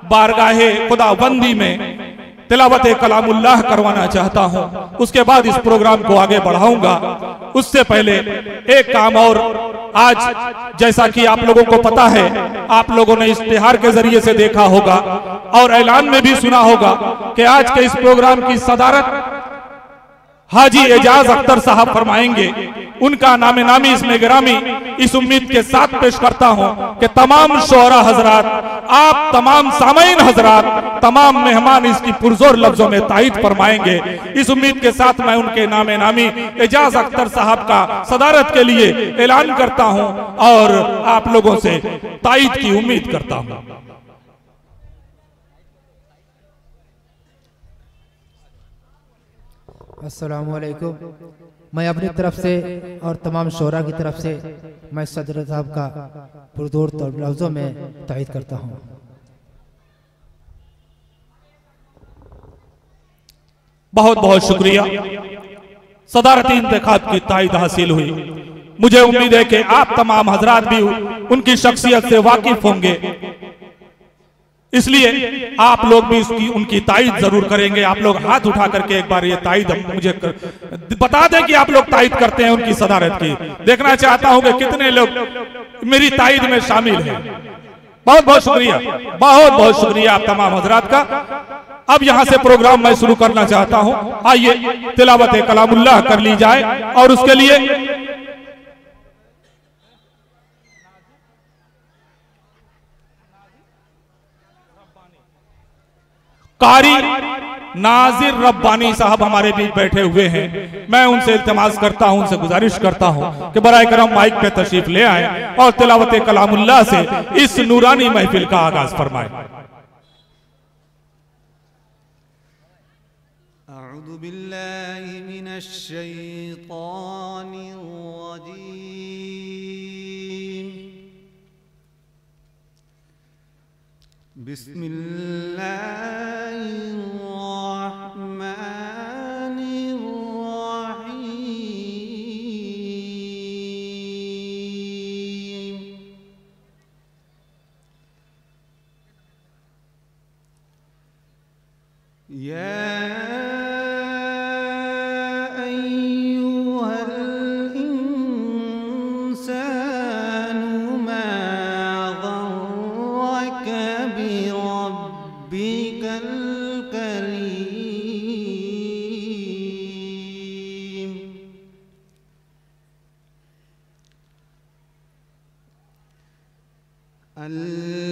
बारगाहे खुदाबंदी में तिलावत कलामुल्लाह करवाना चाहता हूं। उसके बाद इस प्रोग्राम को आगे बढ़ाऊंगा। उससे पहले एक काम और, आज जैसा कि आप लोगों को पता है, आप लोगों ने इश्तिहार के जरिए से देखा होगा और ऐलान में भी सुना होगा कि आज के इस प्रोग्राम की सदारत हाजी एजाज अख्तर साहब फरमाएंगे। उनका नामे नामी इसमें गिरामी इस उम्मीद के साथ पेश करता हूं कि तमाम शोहरा हजरात, आप तमाम सामईन हजरात, तमाम मेहमान इसकी पुरजोर लफ्जों में तायीद फरमाएंगे। इस उम्मीद के साथ मैं उनके नामे नामी एजाज अख्तर साहब का सदारत के लिए ऐलान करता हूं और आप लोगों से तायीद की उम्मीद करता हूं। अस्सलामुअलैकुम। मैं अपनी तरफ से और तमाम शोरा की तरफ से मैं सदर साहब का पुरजोर लफ्जों में तायीद करता हूँ। बहुत बहुत शुक्रिया। सदारती इंतखाब की तायीद हासिल हुई। मुझे उम्मीद है कि आप तमाम हजरात भी उनकी शख्सियत से वाकिफ होंगे, इसलिए आप लोग भी उसकी उनकी तायीद जरूर करेंगे। आप लोग हाथ उठा करके एक बार ये तायीद मुझे बता दें कि आप लोग तायीद करते हैं उनकी सदारत की। देखना चाहता हूं कि कितने लोग मेरी तायीद में शामिल हैं। बहुत बहुत शुक्रिया, बहुत बहुत शुक्रिया आप तमाम हजरात का। अब यहां से प्रोग्राम मैं शुरू करना चाहता हूं। आइए तिलावत कलामुल्लाह कर ली जाए और उसके लिए कारी नाजिर रब्बानी साहब हमारे बीच बैठे हुए हैं। मैं उनसे इल्तिमास करता हूं, उनसे गुजारिश करता हूं कि बराए करम माइक पे तशरीफ ले आए और तिलावत कलामुल्लाह से इस नूरानी महफिल का आगाज फरमाएं। अऊज़ु बिल्लाहि मिनश शैतानिर रजीम। बिस्मिल्लाहिर्रहमानिर्रहीम। या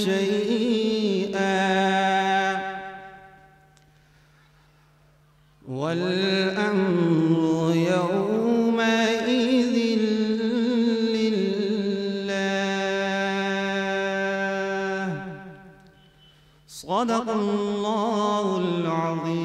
शैआ वल अम्रु यौमइज़िन लिल्लाह सदक़ल्लाहुल अज़ीम।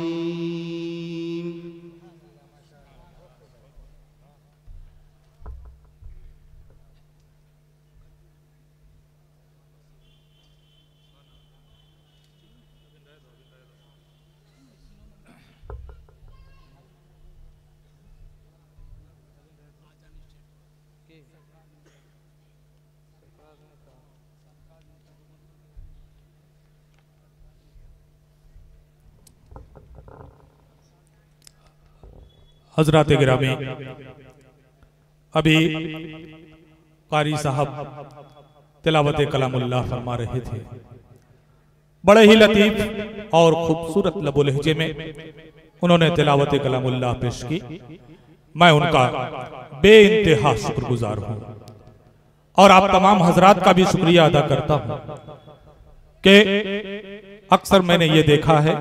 हजरात गिरामी, अभी कारी साहब तिलावत कलामुल्लाह फरमा रहे थे। बड़े ही लतीफ और खूबसूरत लबो लहजे में उन्होंने तिलावत कलामुल्लाह पेश की। मैं उनका बेइंतहा शुक्रगुजार हूँ और आप तमाम हजरात का भी शुक्रिया अदा करता हूँ कि अक्सर मैंने ये देखा है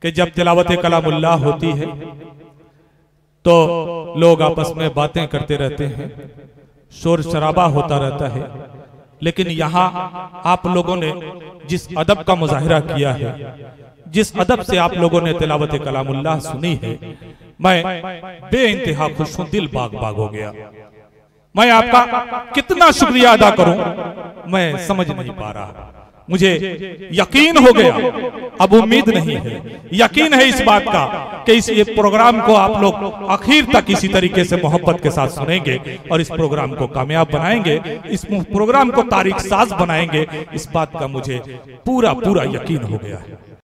कि जब तिलावत कलामुल्लाह होती है तो लोग आपस में बातें करते रहते हैं, शोर शराबा होता रहता है, लेकिन यहाँ आप लोगों ने जिस अदब का मुजाहिरा किया है, जिस अदब से आप लोगों ने तिलावत कलामुल्लाह सुनी है, मैं बेइंतहा खुश हूं, दिल बाग बाग हो गया। मैं आपका कितना शुक्रिया अदा करूं मैं समझ नहीं पा रहा। मुझे यकीन हो गया, अब उम्मीद नहीं है, यकीन है इस बात का कि इस ये प्रोग्राम को आप लोग आखिर तक इसी तरीके से मोहब्बत के साथ सुनेंगे और इस प्रोग्राम को कामयाब बनाएंगे, इस प्रोग्राम को तारीख साज बनाएंगे। इस बात का मुझे पूरा पूरा यकीन हो गया है।